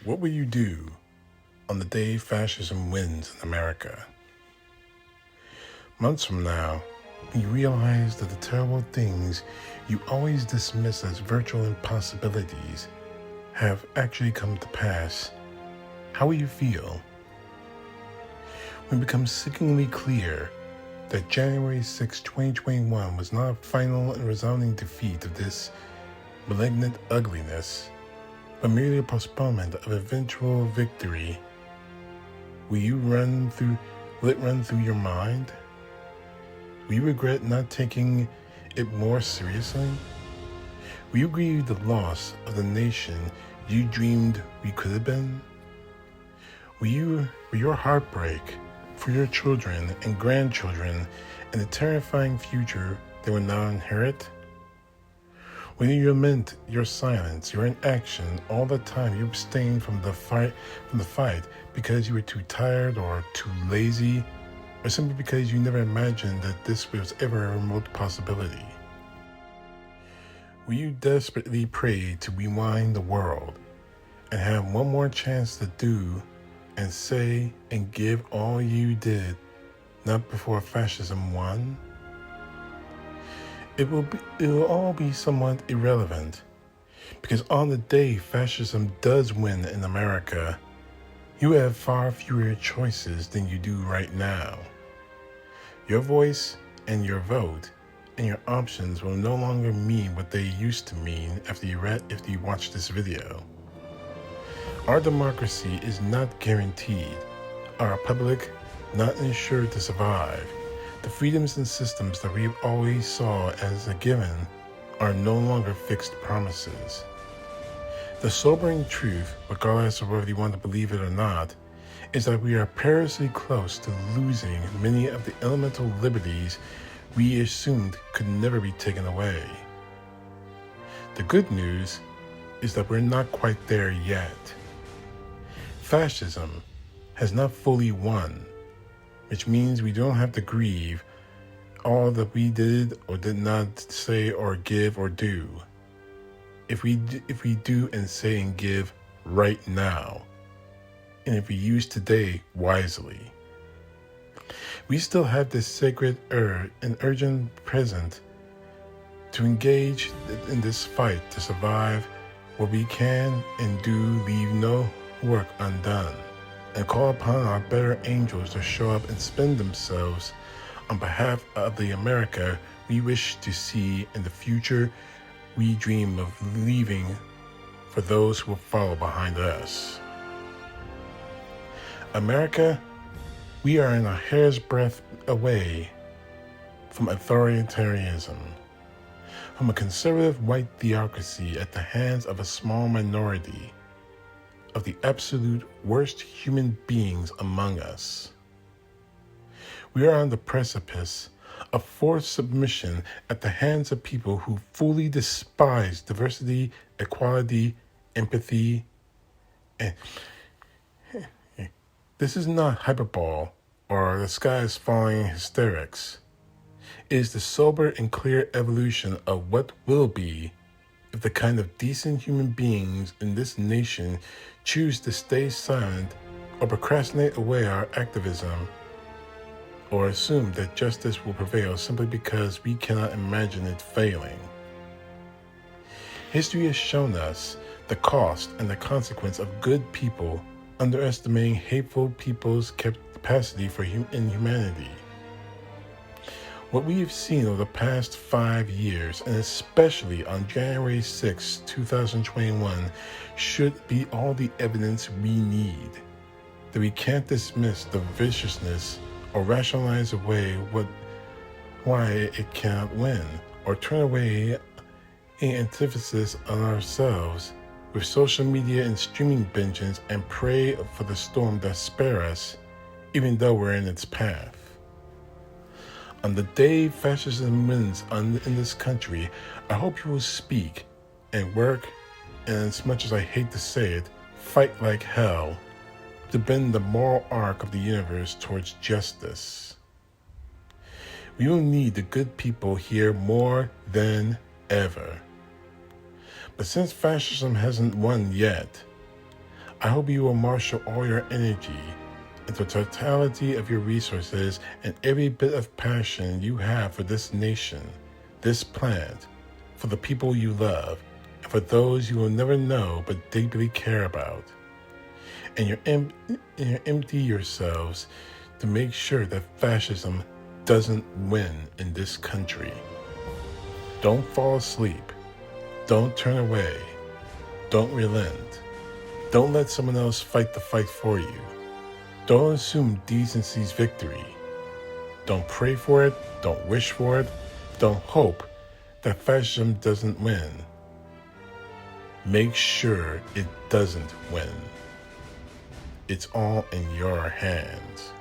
What will you do on the day fascism wins in America? Months from now, when you realize that the terrible things you always dismiss as virtual impossibilities have actually come to pass, how will you feel? When it becomes sickeningly clear that January 6, 2021 was not a final and resounding defeat of this malignant ugliness, but merely a postponement of eventual victory, will it run through your mind? Will you regret not taking it more seriously? Will you grieve the loss of the nation you dreamed we could have been? Will your heartbreak for your children and grandchildren and the terrifying future they will now inherit? Will you lament your silence, your inaction, all the time you abstained from the fight because you were too tired or too lazy, or simply because you never imagined that this was ever a remote possibility? Will you desperately pray to rewind the world and have one more chance to do and say and give all you did, not before fascism won? It will all be somewhat irrelevant, because on the day fascism does win in America, you have far fewer choices than you do right now. Your voice and your vote and your options will no longer mean what they used to mean after you watch this video. Our democracy is not guaranteed, our republic not ensured to survive. The freedoms and systems that we always saw as a given are no longer fixed promises. The sobering truth, regardless of whether you want to believe it or not, is that we are perilously close to losing many of the elemental liberties we assumed could never be taken away. The good news is that we're not quite there yet. Fascism has not fully won, which means we don't have to grieve all that we did or did not say or give or do. If we do and say and give right now, and if we use today wisely, we still have this sacred and urgent present to engage in this fight to survive where we can and do leave no work undone, and call upon our better angels to show up and spend themselves on behalf of the America we wish to see in the future we dream of leaving for those who will follow behind us. America, we are in a hair's breadth away from authoritarianism, from a conservative white theocracy at the hands of a small minority of the absolute worst human beings among us. We are on the precipice of forced submission at the hands of people who fully despise diversity, equality, empathy, and this is not hyperbole or the sky is falling hysterics. It is the sober and clear evolution of what will be if the kind of decent human beings in this nation choose to stay silent or procrastinate away our activism, or assume that justice will prevail simply because we cannot imagine it failing. History has shown us the cost and the consequence of good people underestimating hateful people's capacity for inhumanity. What we have seen over the past 5 years, and especially on January 6, 2021, should be all the evidence we need that we can't dismiss the viciousness or rationalize away why it cannot win, or turn away in antithesis on ourselves with social media and streaming binges and pray for the storm that spare us, even though we're in its path. On the day fascism wins in this country, I hope you will speak and work, and as much as I hate to say it, fight like hell to bend the moral arc of the universe towards justice. We will need the good people here more than ever. But since fascism hasn't won yet, I hope you will marshal all your energy and the totality of your resources and every bit of passion you have for this nation, this planet, for the people you love, and for those you will never know but deeply care about. And you empty yourselves to make sure that fascism doesn't win in this country. Don't fall asleep. Don't turn away. Don't relent. Don't let someone else fight the fight for you. Don't assume decency's victory. Don't pray for it. Don't wish for it. Don't hope that fascism doesn't win. Make sure it doesn't win. It's all in your hands.